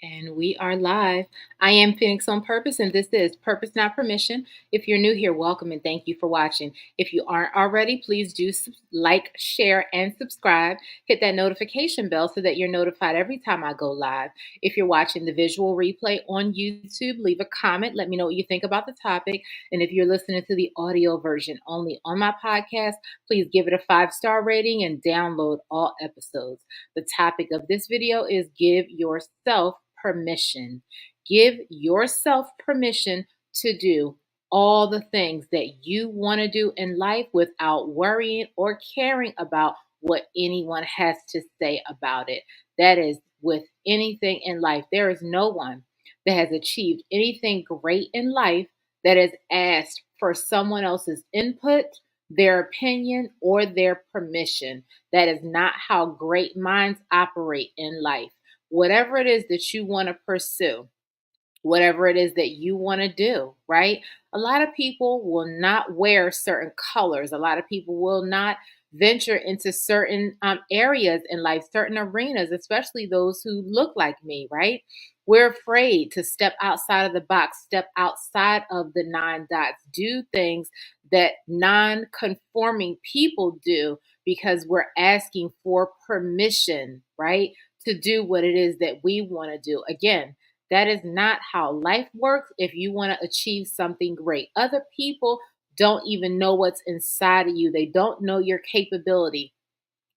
And we are live. I am Phoenix on Purpose, and this is Purpose Not Permission. If you're new here, welcome and thank you for watching. If you aren't already, please do like, share, and subscribe. Hit that notification bell so that you're notified every time I go live. If you're watching the visual replay on YouTube, leave a comment. Let me know what you think about the topic. And if you're listening to the audio version only on my podcast, please give it a 5-star rating and download all episodes. The topic of this video is give yourself permission. Give yourself permission to do all the things that you want to do in life without worrying or caring about what anyone has to say about it. That is with anything in life. There is no one that has achieved anything great in life that has asked for someone else's input, their opinion, or their permission. That is not how great minds operate in life. Whatever it is that you want to pursue, whatever it is that you want to do, right? A lot of people will not wear certain colors. A lot of people will not venture into certain areas in life, certain arenas, especially those who look like me, right? We're afraid to step outside of the box, step outside of the 9 dots, do things that non conforming people do because we're asking for permission, right? To do what it is that we want to do. Again, that is not how life works if you want to achieve something great. Other people don't even know what's inside of you, they don't know your capability.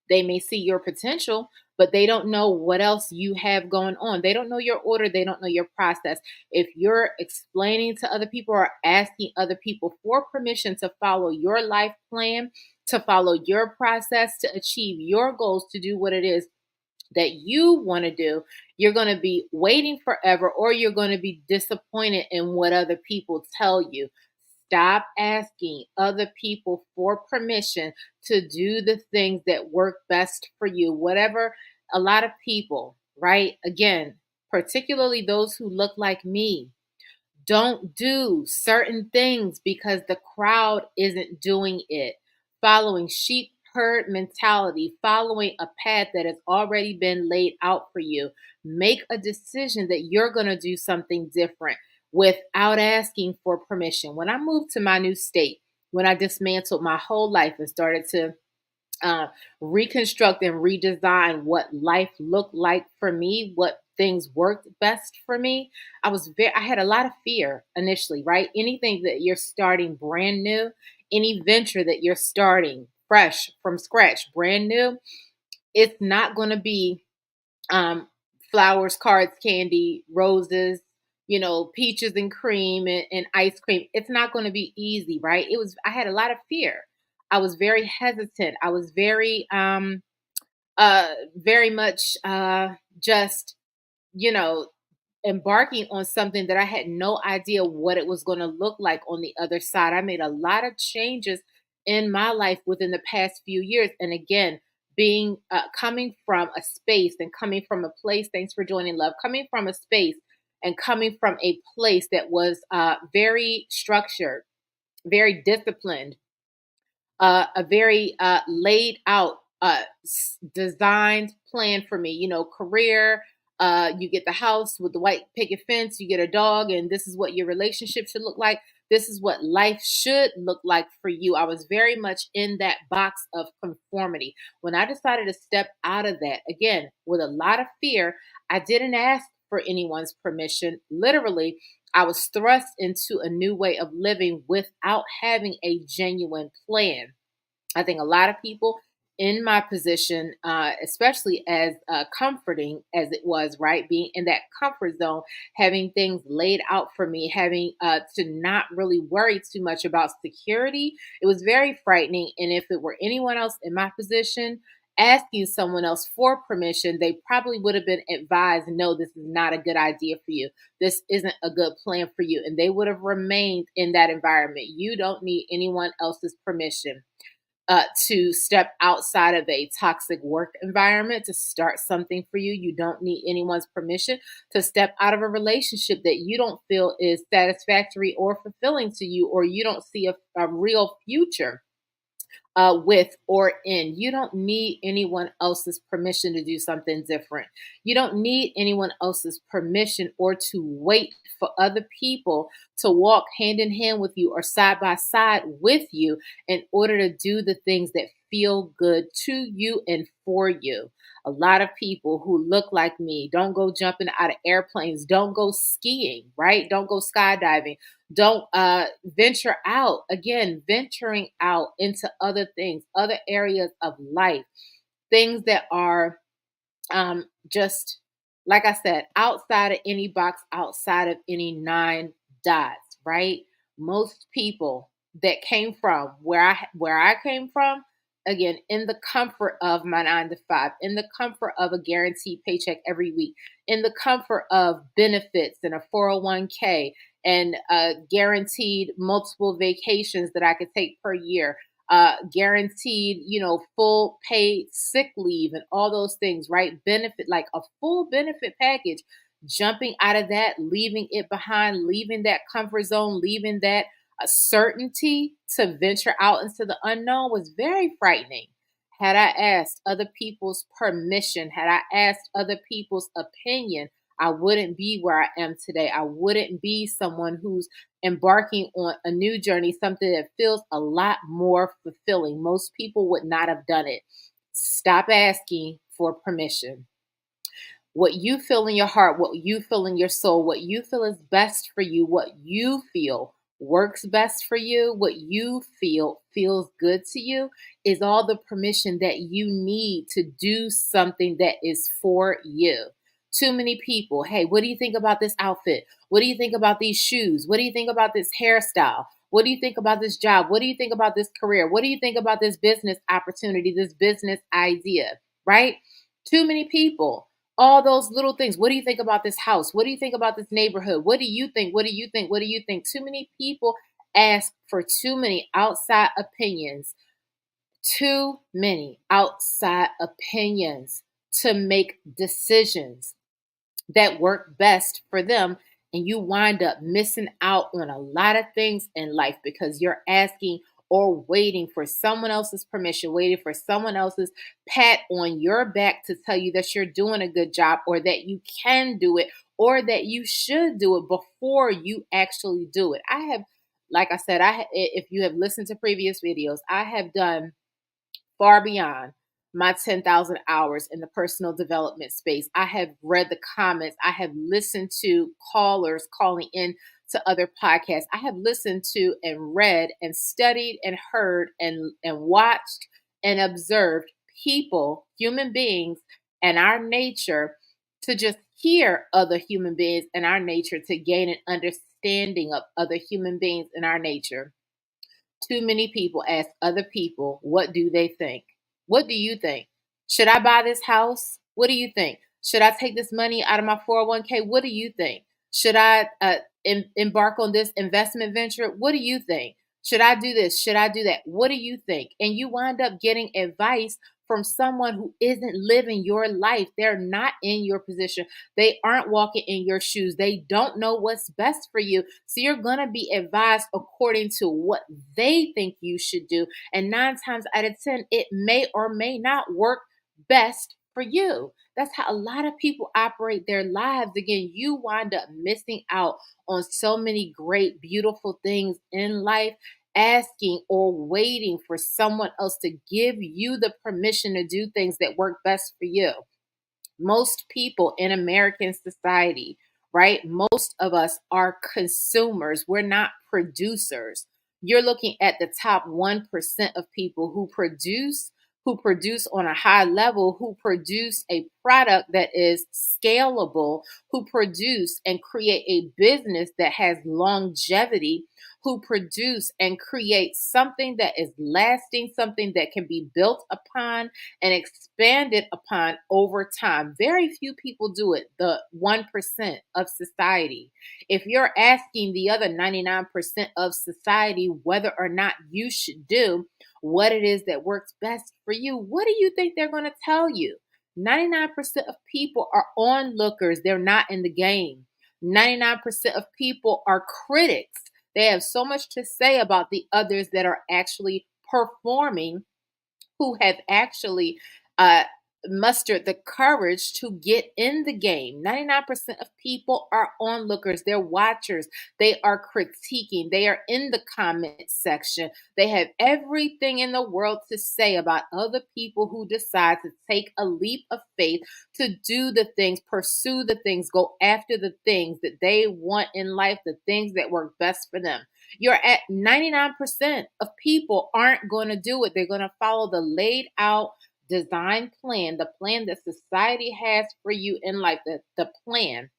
They may see your potential, but they don't know what else you have going on. They don't know your order. They don't know your process. If you're explaining to other people or asking other people for permission to follow your life plan, to follow your process, to achieve your goals, to do what it is that you want to do, you're going to be waiting forever or you're going to be disappointed in what other people tell you. Stop asking other people for permission to do the things that work best for you. Whatever a lot of people, right? Again, particularly those who look like me, don't do certain things because the crowd isn't doing it. Following sheep herd mentality, following a path that has already been laid out for you. Make a decision that you're going to do something different without asking for permission. When I moved to my new state, when I dismantled my whole life and started to uh, reconstruct and redesign what life looked like for me, what things worked best for me. I had a lot of fear initially, right? Anything that you're starting brand new, any venture that you're starting fresh from scratch, brand new, it's not going to be um, flowers, cards, candy, roses, peaches and cream and ice cream. It's not going to be easy, right? I had a lot of fear. I was very hesitant. I was very much just, you know, embarking on something that I had no idea what it was going to look like on the other side. I made a lot of changes in my life within the past few years. And again, being coming from a space and coming from a place, thanks for joining, love, coming from a space and coming from a place that was very structured, very disciplined, a very laid out, designed plan for me. Career. You get the house with the white picket fence. You get a dog, and this is what your relationship should look like. This is what life should look like for you. I was very much in that box of conformity. When I decided to step out of that, again, with a lot of fear, I didn't ask for anyone's permission. Literally, I was thrust into a new way of living without having a genuine plan. I think a lot of people in my position, especially as comforting as it was, right? Being in that comfort zone, having things laid out for me, having to not really worry too much about security, it was very frightening. And if it were anyone else in my position, asking someone else for permission, they probably would have been advised, no, this is not a good idea for you. This isn't a good plan for you. And they would have remained in that environment. You don't need anyone else's permission to step outside of a toxic work environment to start something for you. You don't need anyone's permission to step out of a relationship that you don't feel is satisfactory or fulfilling to you, or you don't see a real future with or in. You don't need anyone else's permission to do something different. You don't need anyone else's permission or to wait for other people to walk hand in hand with you or side by side with you in order to do the things that feel good to you and for you. A lot of people who look like me don't go jumping out of airplanes, don't go skiing, right? Don't go skydiving, don't venture out. Again, venturing out into other things, other areas of life, things that are just, like I said, outside of any box, outside of any nine dots, right? Most people that came from where I came from, again, in the comfort of my 9 to 5, in the comfort of a guaranteed paycheck every week, in the comfort of benefits and a 401k and guaranteed multiple vacations that I could take per year, guaranteed, full paid sick leave and all those things, right? Benefit, like a full benefit package. Jumping out of that, leaving it behind, leaving that comfort zone, leaving that certainty to venture out into the unknown was very frightening. Had I asked other people's permission, had I asked other people's opinion, I wouldn't be where I am today. I wouldn't be someone who's embarking on a new journey, something that feels a lot more fulfilling. Most people would not have done it. Stop asking for permission. What you feel in your heart, what you feel in your soul, what you feel is best for you, what you feel works best for you, what you feel feels good to you, is all the permission that you need to do something that is for you. Too many people, hey, what do you think about this outfit? What do you think about these shoes? What do you think about this hairstyle? What do you think about this job? What do you think about this career? What do you think about this business opportunity, this business idea, right? Too many people, all those little things. What do you think about this house? What do you think about this neighborhood? What do you think? What do you think? What do you think? Too many people ask for too many outside opinions. Too many outside opinions to make decisions that work best for them. And you wind up missing out on a lot of things in life because you're asking or waiting for someone else's permission, waiting for someone else's pat on your back to tell you that you're doing a good job or that you can do it or that you should do it before you actually do it. I have, like I said, if you have listened to previous videos, I have done far beyond my 10,000 hours in the personal development space. I have read the comments. I have listened to callers calling in to other podcasts. I have listened to and read and studied and heard and watched and observed people, human beings, and our nature, to just hear other human beings and our nature, to gain an understanding of other human beings and our nature. Too many people ask other people, what do they think? What do you think? Should I buy this house? What do you think? Should I take this money out of my 401k? What do you think? Should I embark on this investment venture? What do you think? Should I do this? Should I do that? What do you think? And you wind up getting advice from someone who isn't living your life. They're not in your position. They aren't walking in your shoes. They don't know what's best for you. So you're going to be advised according to what they think you should do. And 9 times out of 10, it may or may not work best for you. That's how a lot of people operate their lives. Again, you wind up missing out on so many great, beautiful things in life, asking or waiting for someone else to give you the permission to do things that work best for you. Most people in American society, right? Most of us are consumers. We're not producers. You're looking at the top 1% of people who produce on a high level, who produce a product that is scalable, who produce and create a business that has longevity, who produce and create something that is lasting, something that can be built upon and expanded upon over time. Very few people do it, the 1% of society. If you're asking the other 99% of society whether or not you should do what it is that works best for you, what do you think they're going to tell you? 99% of people are onlookers. They're not in the game. 99% of people are critics. They have so much to say about the others that are actually performing who have actually uh, mustered the courage to get in the game. 99% of people are onlookers, they're watchers, they are critiquing, they are in the comment section. They have everything in the world to say about other people who decide to take a leap of faith to do the things, pursue the things, go after the things that they want in life, the things that work best for them. You're at 99% of people aren't going to do it. They're going to follow the laid out design plan, the plan that society has for you in life, the plan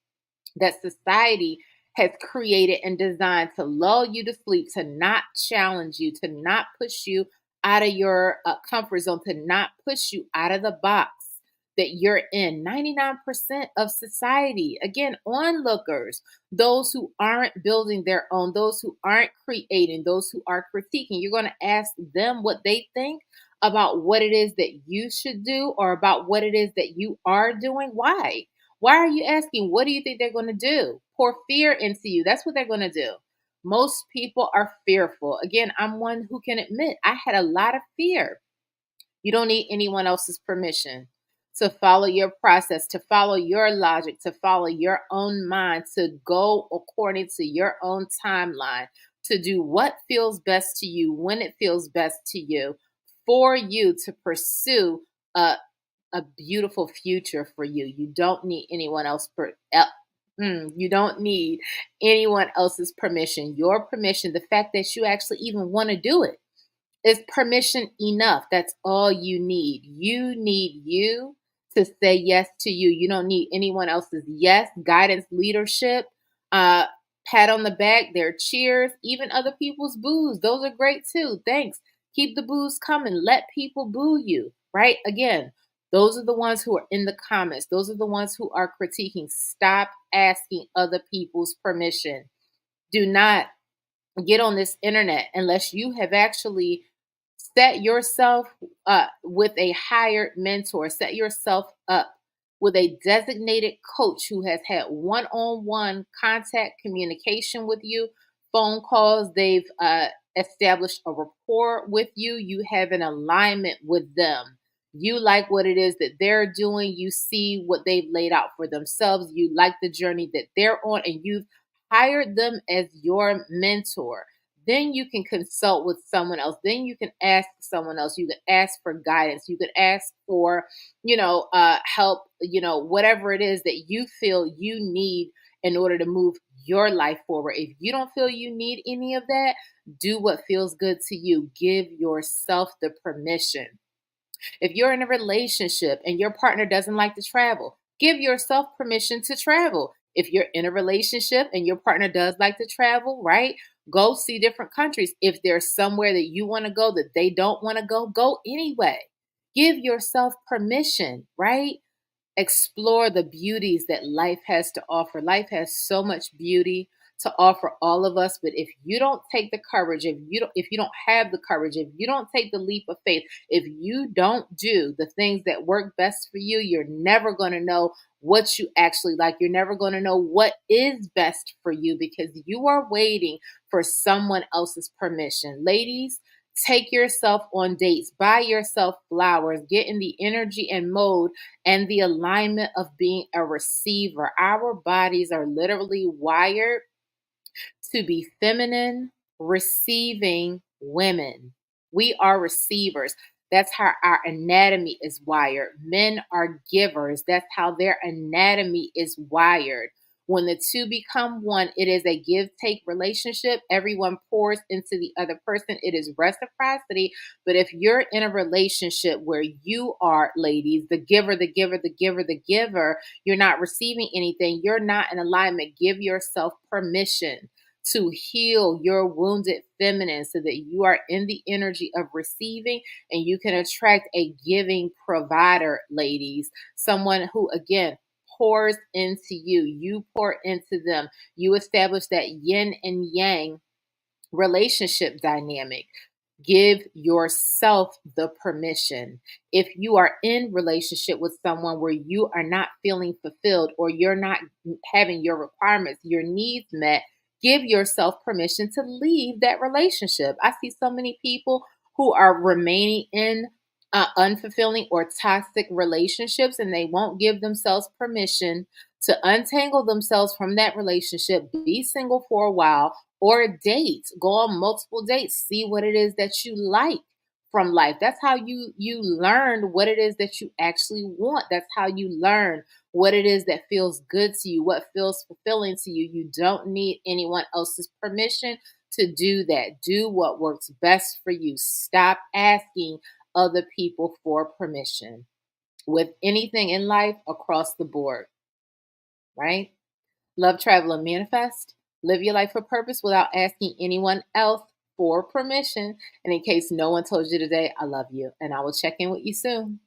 that society has created and designed to lull you to sleep, to not challenge you, to not push you out of your comfort zone, to not push you out of the box that you're in. 99% of society, again, onlookers, those who aren't building their own, those who aren't creating, those who are critiquing, you're going to ask them what they think about what it is that you should do or about what it is that you are doing. Why? Why are you asking? What do you think they're going to do? Pour fear into you. That's what they're going to do. Most people are fearful. Again, I'm one who can admit I had a lot of fear. You don't need anyone else's permission to follow your process, to follow your logic, to follow your own mind, to go according to your own timeline, to do what feels best to you, when it feels best to you, for you to pursue a beautiful future for you. You don't need anyone else you don't need anyone else's permission. Your permission, the fact that you actually even want to do it, is permission enough. That's all you need. You need you to say yes to you. You don't need anyone else's yes, guidance, leadership, uh, pat on the back, their cheers, even other people's boos. Those are great too. Thanks. Keep the boos coming. Let people boo you, right? Again, those are the ones who are in the comments. Those are the ones who are critiquing. Stop asking other people's permission. Do not get on this internet unless you have actually set yourself up with a hired mentor, set yourself up with a designated coach who has had one-on-one contact communication with you, phone calls. They've established a rapport with you. You have an alignment with them. You like what it is that they're doing. You see what they've laid out for themselves. You like the journey that they're on, and you've hired them as your mentor. Then you can consult with someone else. Then you can ask someone else. You can ask for guidance. You can ask for, help, whatever it is that you feel you need in order to move your life forward. If you don't feel you need any of that, do what feels good to you. Give yourself the permission. If you're in a relationship and your partner doesn't like to travel, give yourself permission to travel. If you're in a relationship and your partner does like to travel, right? Go see different countries. If there's somewhere that you want to go that they don't want to go, go anyway. Give yourself permission, right? Explore the beauties that life has to offer. Life has so much beauty to offer all of us, but if you don't take the courage, if you don't have the courage, if you don't take the leap of faith, if you don't do the things that work best for you, you're never going to know what you actually like. You're never going to know what is best for you because you are waiting for someone else's permission. Ladies, take yourself on dates, buy yourself flowers, get in the energy and mode and the alignment of being a receiver. Our bodies are literally wired to be feminine, receiving women. We are receivers. That's how our anatomy is wired. Men are givers. That's how their anatomy is wired. When the two become one, it is a give take relationship. Everyone pours into the other person. It is reciprocity. But if you're in a relationship where you are, ladies, the giver, the giver, the giver, the giver, you're not receiving anything, you're not in alignment. Give yourself permission to heal your wounded feminine so that you are in the energy of receiving and you can attract a giving provider, ladies. Someone who, again, pours into you. You pour into them. You establish that yin and yang relationship dynamic. Give yourself the permission. If you are in relationship with someone where you are not feeling fulfilled or you're not having your requirements, your needs met, give yourself permission to leave that relationship. I see so many people who are remaining in unfulfilling or toxic relationships, and they won't give themselves permission to untangle themselves from that relationship, be single for a while, or date, go on multiple dates, see what it is that you like from life. That's how you learn what it is that you actually want. That's how you learn what it is that feels good to you, what feels fulfilling to you. You don't need anyone else's permission to do that. Do what works best for you. Stop asking other people for permission with anything in life across the board, right? Love, travel, and manifest. Live your life for purpose without asking anyone else for permission. And in case no one told you today, I love you, and I will check in with you soon.